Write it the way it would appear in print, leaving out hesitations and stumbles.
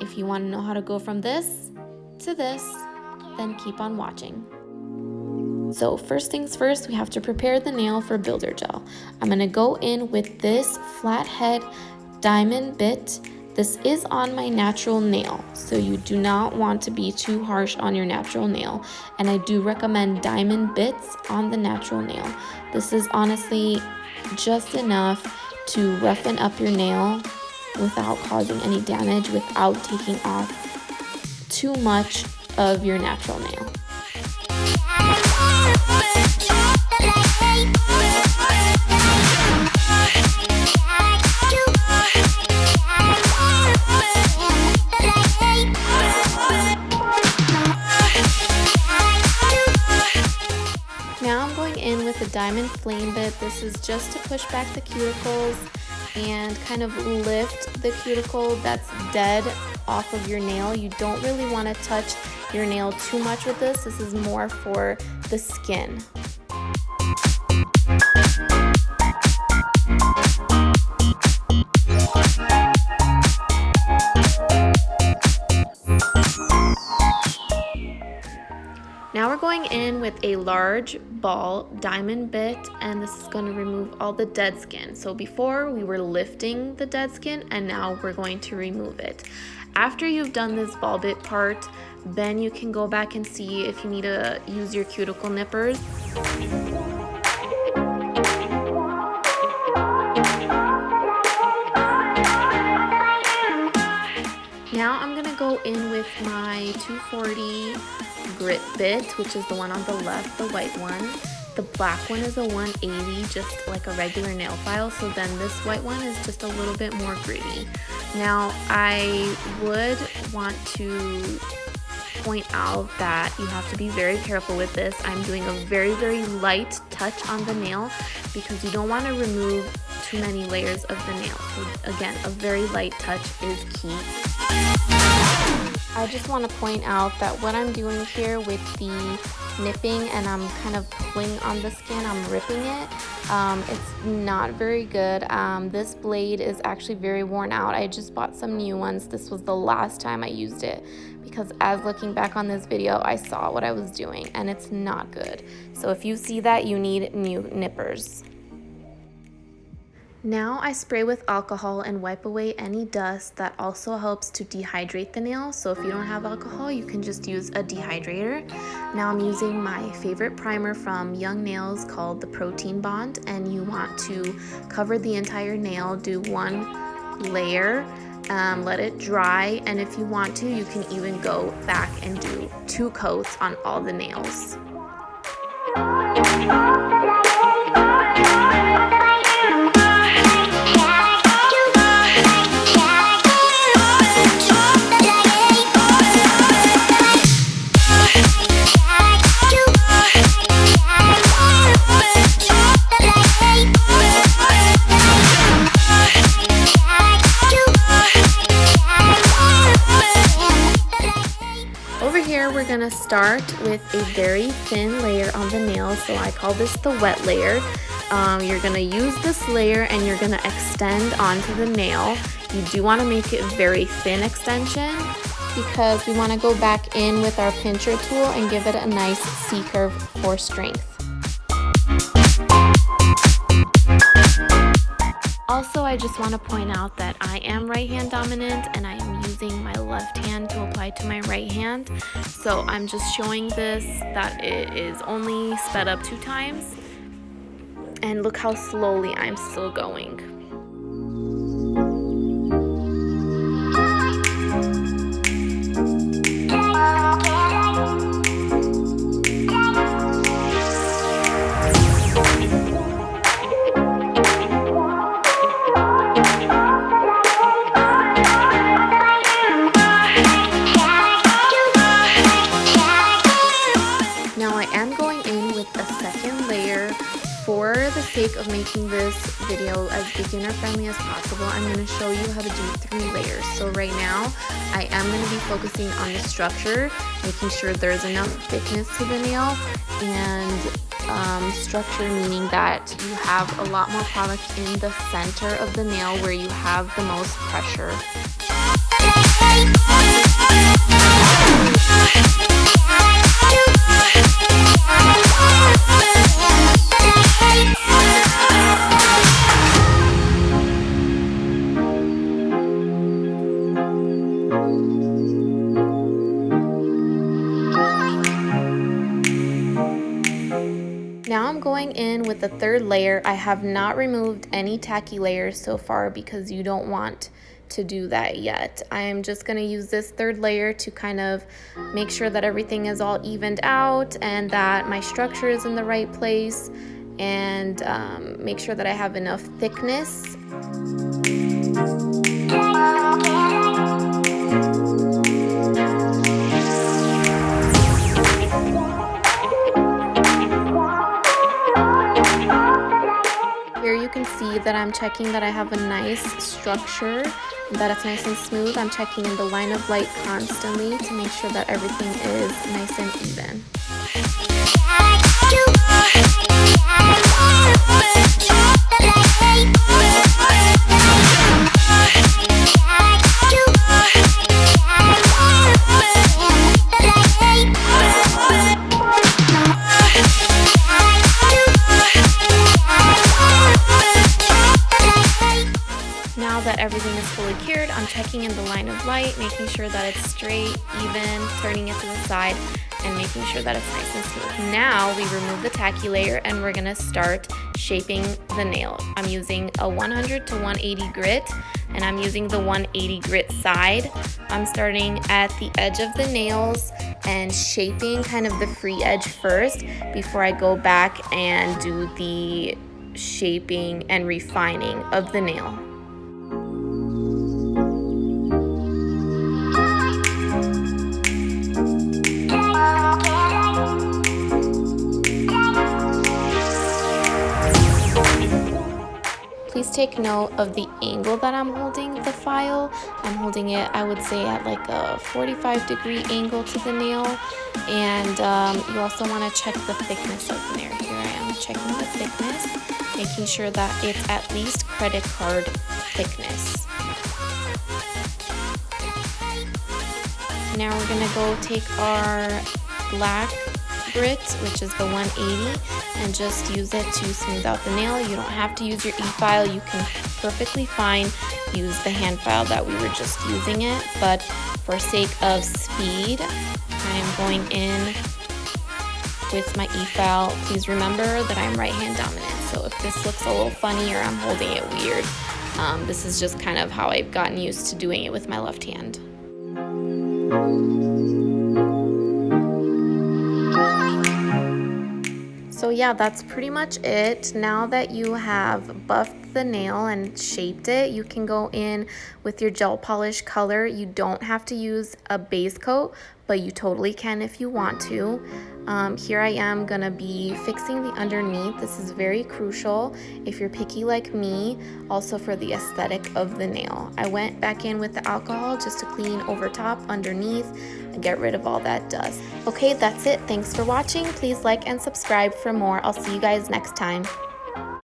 If you want to know how to go from this to this, then keep on watching. So first things first, we have to prepare the nail for builder gel. I'm going to go in with this flathead diamond bit. This is on my natural nail, so you do not want to be too harsh on your natural nail. And I do recommend diamond bits on the natural nail. This is honestly just enough to roughen up your nail without causing any damage, without taking off too much of your natural nail. Now I'm going in with a diamond flame bit. This is just to push back the cuticles and kind of lift the cuticle that's dead off of your nail. You don't really want to touch your nail too much with this. This is more for the skin. Now we're going in with a large ball diamond bit, and this is going to remove all the dead skin. So before we were lifting the dead skin, and now we're going to remove it. After you've done this ball bit part, then you can go back and see if you need to use your cuticle nippers. Now I'm gonna go in with my 240 grit bit, which is the one on the left, the white one. The black one is a 180, just like a regular nail file, so then this white one is just a little bit more gritty. Now I would want to point out that you have to be very careful with this. I'm doing a very, very light touch on the nail because you don't want to remove too many layers of the nail. So again, a very light touch is key. I just want to point out that what I'm doing here with the nipping, and I'm kind of pulling on the skin, I'm ripping it, it's not very good. This blade is actually very worn out. I just bought some new ones. This was the last time I used it, because as looking back on this video, I saw what I was doing and it's not good. So if you see that, you need new nippers. Now I spray with alcohol and wipe away any dust. That also helps to dehydrate the nail. So if you don't have alcohol, you can just use a dehydrator. Now I'm using my favorite primer from Young Nails called the Protein Bond, and you want to cover the entire nail, do one layer, let it dry, and if you want to, you can even go back and do 2 coats on all the nails. We're gonna start with a very thin layer on the nail, so I call this the wet layer. You're gonna use this layer and you're gonna extend onto the nail. You do want to make it very thin extension because we want to go back in with our pincher tool and give it a nice C-curve for strength. Also, I just want to point out that I am right hand dominant and I am using my left hand to apply to my right hand. So I'm just showing this that it is only sped up 2 times. And look how slowly I'm still going. For the sake of making this video as beginner friendly as possible, I'm going to show you how to do 3 layers. So right now, I am going to be focusing on the structure, making sure there's enough thickness to the nail, and structure meaning that you have a lot more product in the center of the nail where you have the most pressure. Now I'm going in with the third layer. I have not removed any tacky layers so far because you don't want to do that yet. I am just going to use this third layer to kind of make sure that everything is all evened out and that my structure is in the right place, and make sure that I have enough thickness. Here you can see that I'm checking that I have a nice structure, that it's nice and smooth. I'm checking in the line of light constantly to make sure that everything is nice and even. Now that everything is fully cured, I'm checking in the line of light, making sure that it's straight, even, turning it to the side, and making sure that it's nice and smooth. Now we remove the tacky layer and we're gonna start shaping the nail. I'm using a 100 to 180 grit, and I'm using the 180 grit side. I'm starting at the edge of the nails and shaping kind of the free edge first before I go back and do the shaping and refining of the nail. Please take note of the angle that I'm holding the file. I'm holding it, I would say, at like a 45-degree angle to the nail. And you also want to check the thickness of the nail. Here I am checking the thickness, making sure that it's at least credit card thickness. Now we're going to go take our black grit, which is the 180, and just use it to smooth out the nail. You don't have to use your e-file. You can perfectly fine use the hand file that we were just using it, but for sake of speed, I am going in with my e-file. Please remember that I'm right hand dominant, so if this looks a little funny or I'm holding it weird, this is just kind of how I've gotten used to doing it with my left hand. So yeah, that's pretty much it. Now that you have buffed the nail and shaped it, you can go in with your gel polish color. You don't have to use a base coat, but you totally can if you want to. Here I am gonna be fixing the underneath. This is very crucial if you're picky like me, also for the aesthetic of the nail. I went back in with the alcohol just to clean over top, underneath, and get rid of all that dust. Okay, that's it. Thanks for watching. Please like and subscribe for more. I'll see you guys next time.